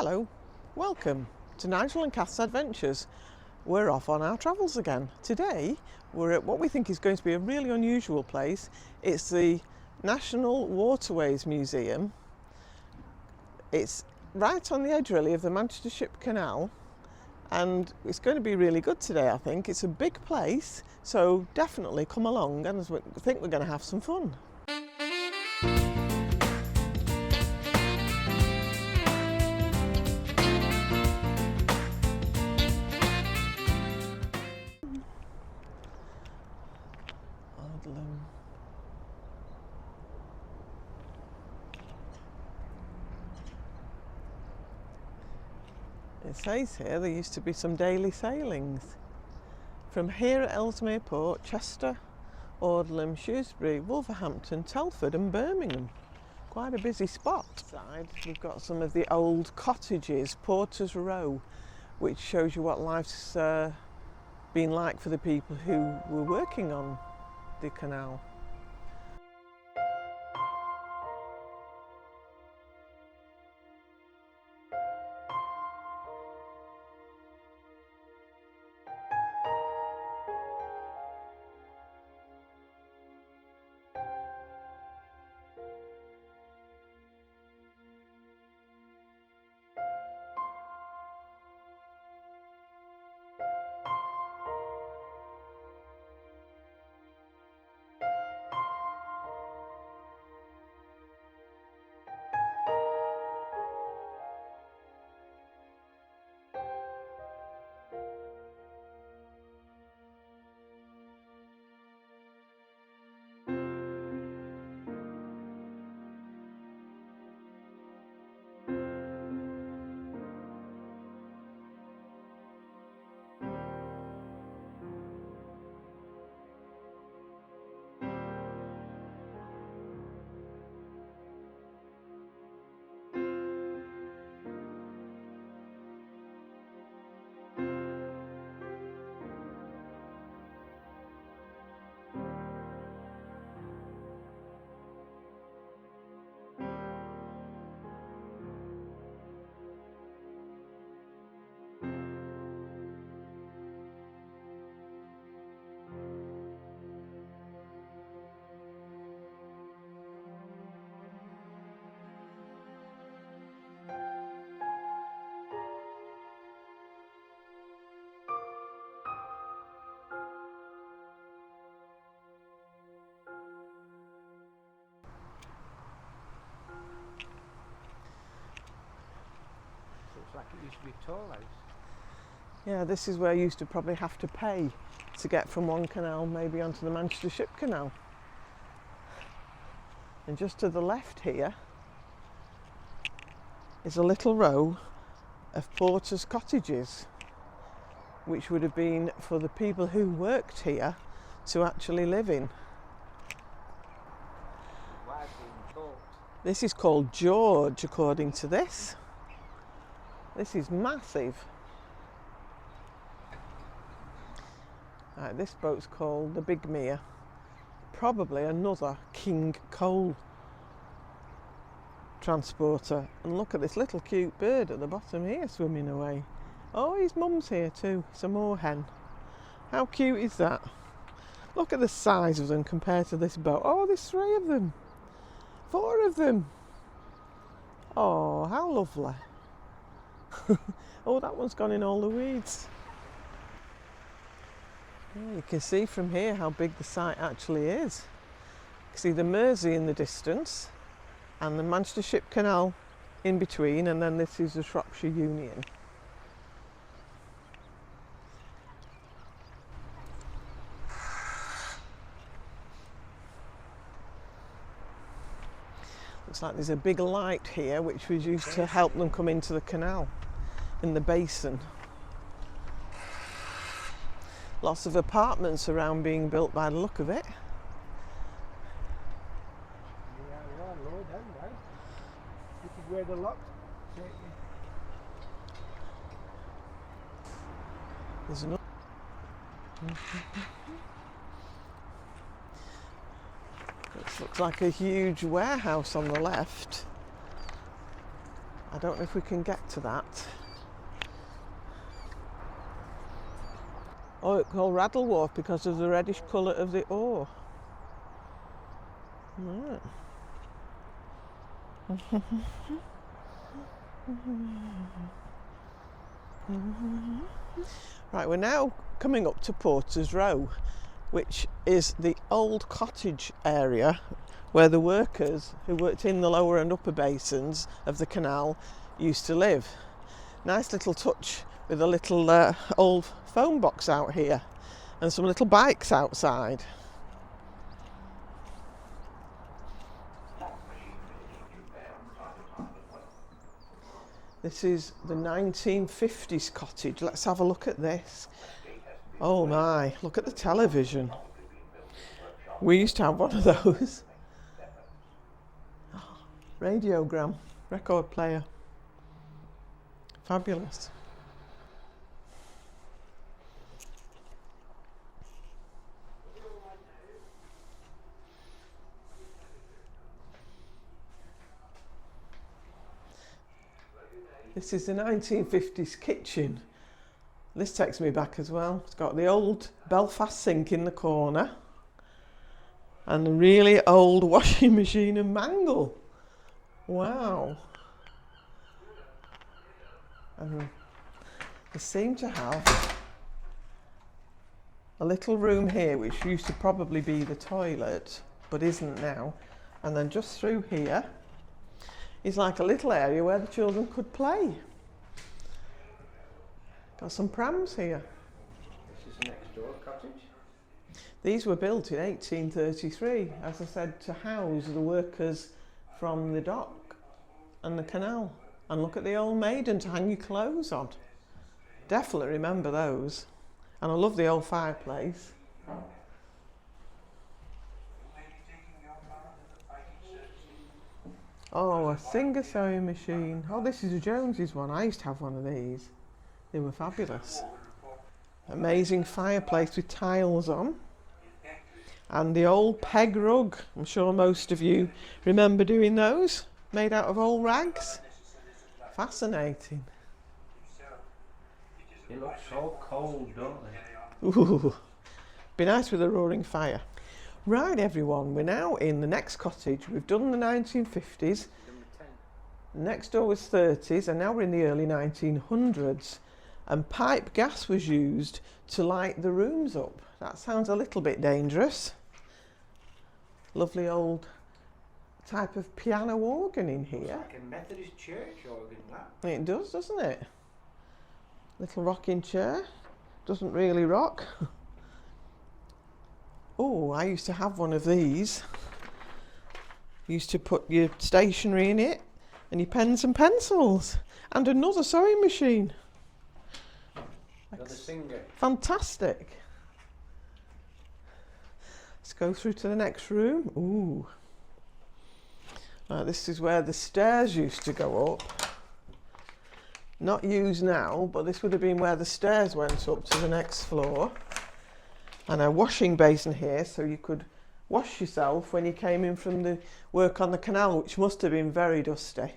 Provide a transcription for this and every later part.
Hello, welcome to Nigel and Kath's Adventures. We're off on our travels again. Today we're at what we think is going to be a really unusual place. It's the National Waterways Museum. It's right on the edge really of the Manchester Ship Canal, and it's going to be really good today, I think. It's a big place, so definitely come along, and I think we're going to have some fun. It says here there used to be some daily sailings from here at Ellesmere Port, Cheshire, Aldham, Shrewsbury, Wolverhampton, Telford and Birmingham. Quite a busy spot. We've got some of the old cottages, Porter's Row, which shows you what life's been like for the people who were working on the canal. Like it used to be a toll house. Yeah, this is where you used to probably have to pay to get from one canal maybe onto the Manchester Ship Canal. And just to the left here is a little row of porters' cottages, which would have been for the people who worked here to actually live in. This is called George, according to this. This is massive. Right, this boat's called the Big Mere. Probably another King coal transporter. And look at this little cute bird at the bottom here swimming away. Oh, his mum's here too. It's a moorhen. How cute is that? Look at the size of them compared to this boat. Oh, there's 3 of them. 4 of them. Oh, how lovely. Oh, that one's gone in all the weeds. Yeah, you can see from here how big the site actually is. You can see the Mersey in the distance and the Manchester Ship Canal in between, and then this is the Shropshire Union. Looks like there's a big light here which was used to help them come into the canal in the basin. Lots of apartments around being built by the look of it. Yeah, we are low down now. This is where the lock take you. There's another. This looks like a huge warehouse on the left. I don't know if we can get to that. Oh, it's called Raddle Wharf because of the reddish colour of the ore. Right. Right, we're now coming up to Porter's Row, which is the old cottage area where the workers who worked in the lower and upper basins of the canal used to live. Nice little touch with a little old phone box out here and some little bikes outside. This is the 1950s cottage. Let's have a look at this. Oh my, look at the television. We used to have one of those. Radiogram, record player. Fabulous. This is the 1950s kitchen. This takes me back as well. It's got the old Belfast sink in the corner and a really old washing machine and mangle. Wow. And they seem to have a little room here which used to probably be the toilet but isn't now, and then just through here is like a little area where the children could play. Got some prams here. This is the next door cottage. These were built in 1833, as I said, to house the workers from the dock and the canal. And look at the old maiden to hang your clothes on. Definitely remember those. And I love the old fireplace. Oh, a Singer sewing machine. Oh, this is a Jones's one. I used to have one of these. They were fabulous. Amazing fireplace with tiles on. And the old peg rug. I'm sure most of you remember doing those. Made out of old rags. Fascinating. They look so cold, don't they? Ooh. Be nice with a roaring fire. Right everyone, we're now in the next cottage. We've done the 1950s. Next door was 30s and now we're in the early 1900s. And pipe gas was used to light the rooms up. That sounds a little bit dangerous. Lovely old type of piano organ in here. It's like a Methodist church organ, that. It does, doesn't it? Little rocking chair. Doesn't really rock. Oh, I used to have one of these. Used to put your stationery in it and your pens and pencils. And another sewing machine. Another Singer. Fantastic. Let's go through to the next room. Ooh. This is where the stairs used to go up. Not used now, but this would have been where the stairs went up to the next floor. And a washing basin here, so you could wash yourself when you came in from the work on the canal, which must have been very dusty.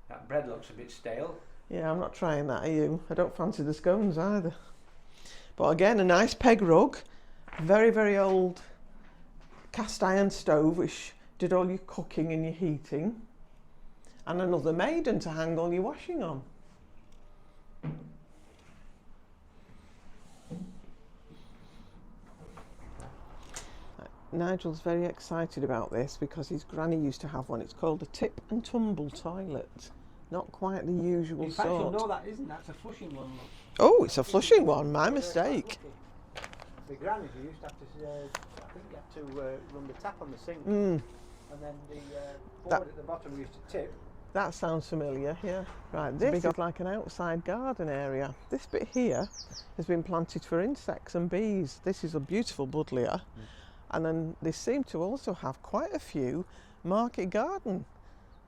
That bread looks a bit stale. Yeah, I'm not trying that, are you? I don't fancy the scones either. But again, a nice peg rug. Very, very old cast iron stove, which did all your cooking and your heating. And another maiden to hang all your washing on. Nigel's very excited about this because his granny used to have one. It's called a tip and tumble toilet. Not quite the usual In fact, sort. you'll know that isn't. That's a flushing one. Look. Oh, it's a flushing one. My mistake. The grannies you used to have to, I think you had to run the tap on the sink. Mm. And then the board at the bottom used to tip. That sounds familiar, yeah. Right, this is like an outside garden area. This bit here has been planted for insects and bees. This is a beautiful buddleia. And then they seem to also have quite a few market garden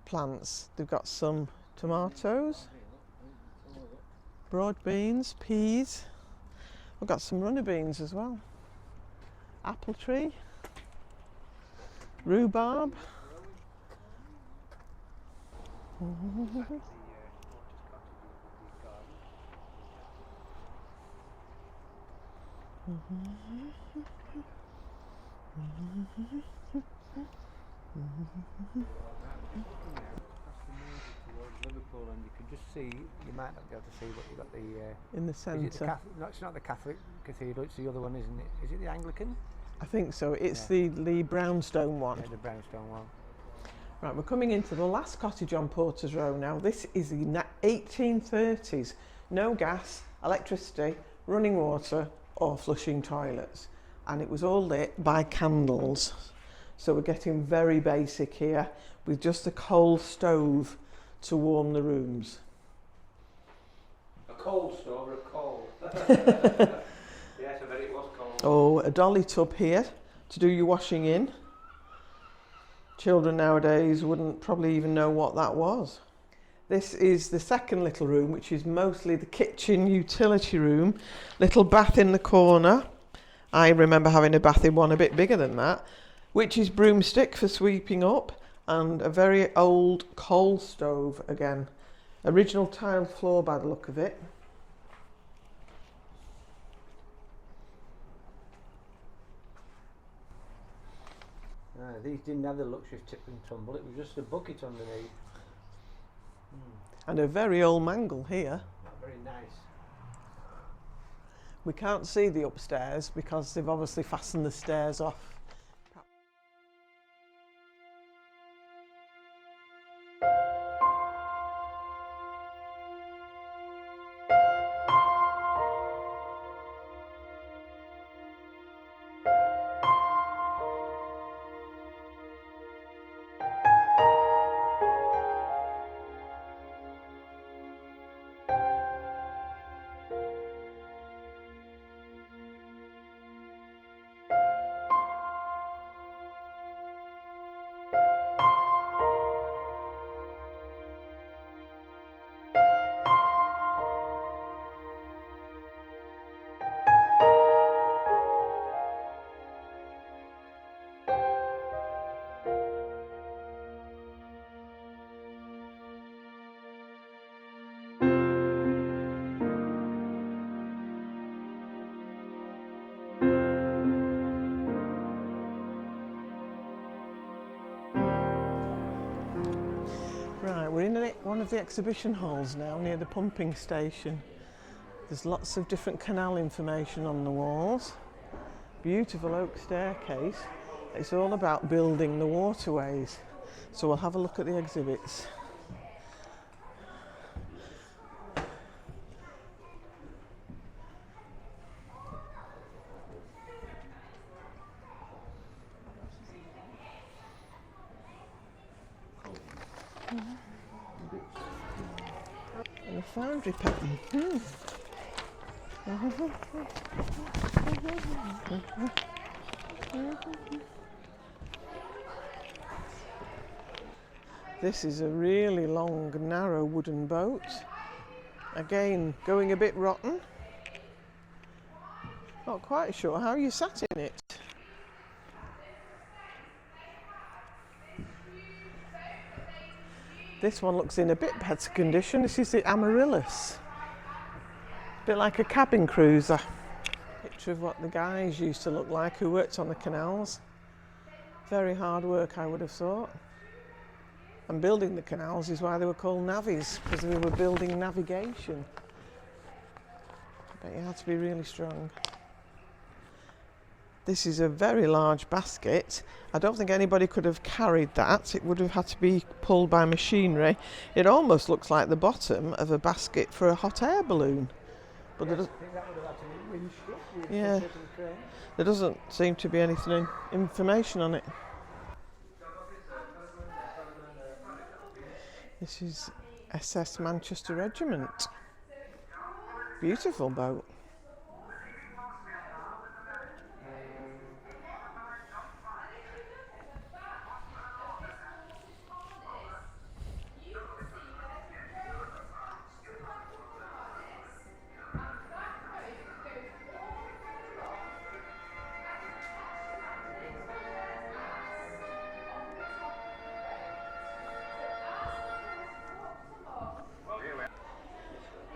plants. They've got some tomatoes, broad beans, peas. We've got some runner beans as well. Apple tree, rhubarb. Cottages with the garden. Across the Mersey towards Liverpool, and you could just see, you might not be able to see, but you've got the In the is it the centre. no, it's not the Catholic Cathedral, it's the other one, isn't it? Is it the Anglican? I think so. It's Yeah. the brownstone one. Yeah, the brownstone one. Right, we're coming into the last cottage on Porter's Row now. This is the 1830s. No gas, electricity, running water or flushing toilets. And it was all lit by candles. So we're getting very basic here with just a coal stove to warm the rooms. A coal stove or a coal? Yes, I bet it was coal. Oh, a dolly tub here to do your washing in. Children nowadays wouldn't probably even know what that was. This is the second little room, which is mostly the kitchen utility room. Little bath in the corner. I remember having a bath in one a bit bigger than that, which is broomstick for sweeping up, and a very old coal stove again. Original tiled floor by the look of it. These didn't have the luxury of tip and tumble, it was just a bucket underneath. And a very old mangle here. Very nice. We can't see the upstairs because they've obviously fastened the stairs off. Right, we're in one of the exhibition halls now near the pumping station. There's lots of different canal information on the walls. Beautiful oak staircase. It's all about building the waterways. So we'll have a look at the exhibits. And a foundry pattern. This is a really long, narrow wooden boat. Again, going a bit rotten. Not quite sure how you sat in it. This one looks in a bit better condition. This is the Amaryllis. A bit like a cabin cruiser. Picture of what the guys used to look like who worked on the canals. Very hard work, I would have thought. And building the canals is why they were called navies, because they were building navigation. But you had to be really strong. This is a very large basket. I don't think anybody could have carried that. It would have had to be pulled by machinery. It almost looks like the bottom of a basket for a hot air balloon. But Yes, I think that would have had to be winched up with Yeah. some crane. there doesn't seem to be anything information on it. This is SS Manchester Regiment. Beautiful boat.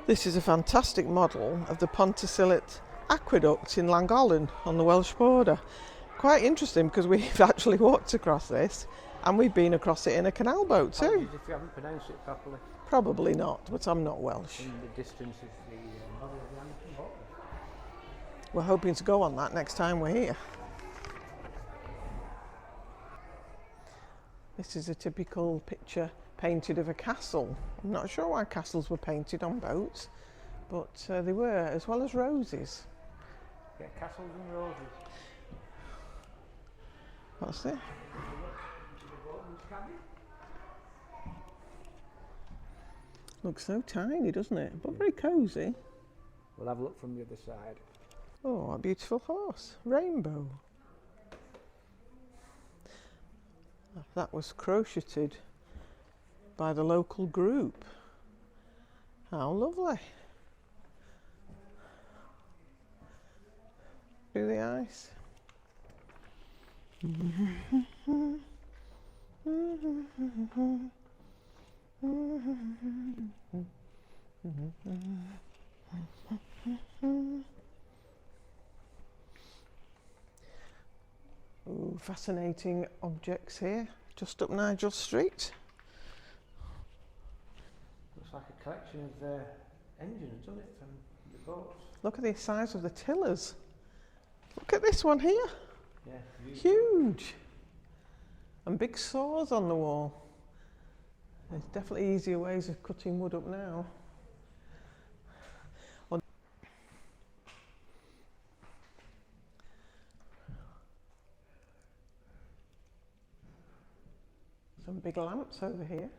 This is a fantastic model of the Pontysillet Aqueduct in Llangollen on the Welsh border. Quite interesting because we've actually walked across this and we've been across it in a canal boat too. Apologies if you haven't pronounced it properly. Probably not, but I'm not Welsh. In the distance is the model of the Ellesmere Port. We're hoping to go on that next time we're here. This is a typical picture painted of a castle. I'm not sure why castles were painted on boats, but they were, as well as roses. Yeah, castles and roses. What's this? Looks so tiny, doesn't it? But very cosy. We'll have a look from the other side. Oh, what a beautiful horse. Rainbow. That was crocheted by the local group. How lovely. Through the ice. Ooh, fascinating objects here, just up Nigel Street. Looks like a collection of engines, doesn't it, from the boats? Look at the size of the tillers. Look at this one here. Yeah, huge. And big saws on the wall. There's definitely easier ways of cutting wood up now. Some big lamps over here.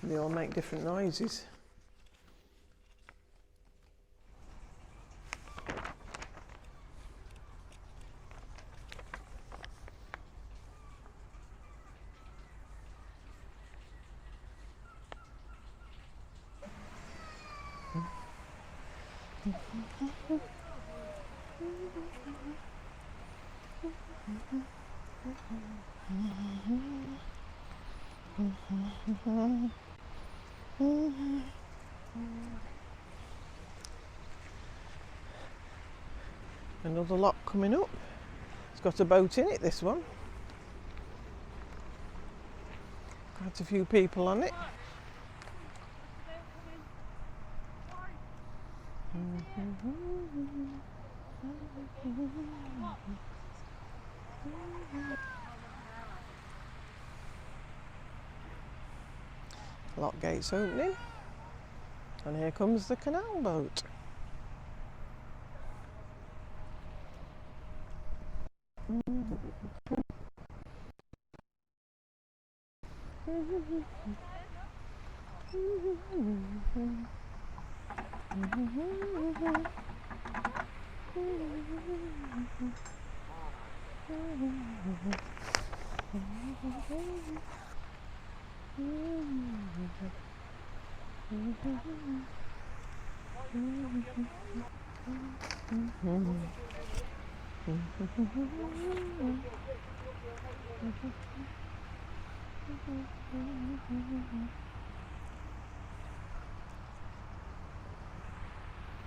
They all make different noises. Another lock coming up. It's got a boat in it, this one. Quite a few people on it. Lock gates opening, and here comes the canal boat.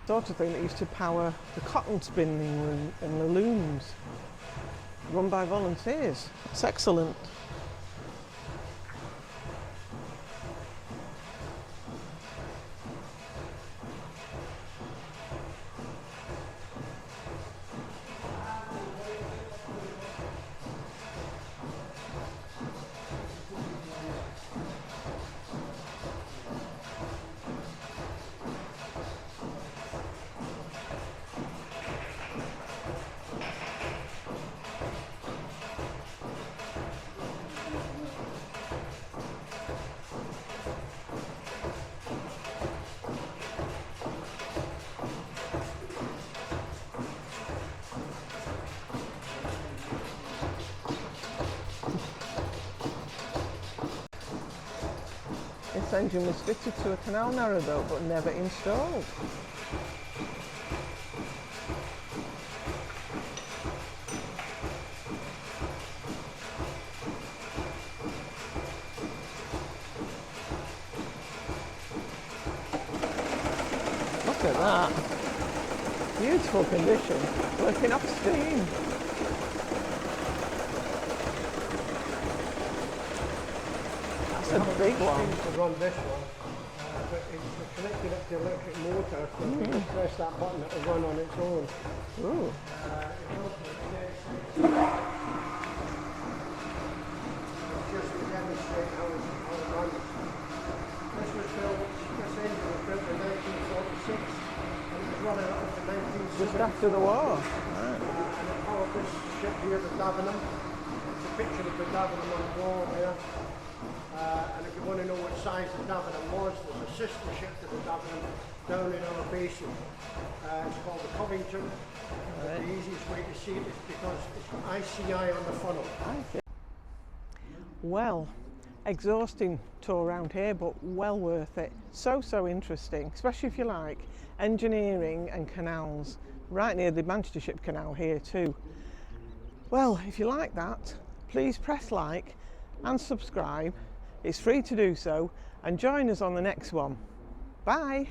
Sort of thing that used to power the cotton spinning and the looms, run by volunteers. It's excellent. engine was fitted to a canal narrowboat but never installed. Look at that. Beautiful condition, working off steam. That's a big one. To run this one, but it's connected up to the electric motor, so if you press that button it will run on its own. Ooh. It also says, just to demonstrate how it runs. This engine was built in 1946 and it was running up to 1970. Just after the war. Right. And it powered this ship here, the Davenham. It's a picture of the Davenham on the wall there. And if you want to know what size the Davenham was, there's a sister ship to the Davenham down in our basin. It's called the Covington. Right. The easiest way to see it is because it's ICI on the funnel. Well, exhausting tour around here, but well worth it. So interesting, especially if you like engineering and canals. Right near the Manchester Ship Canal here too. Well, if you like that, please press like and subscribe. It's free to do so, and join us on the next one. Bye.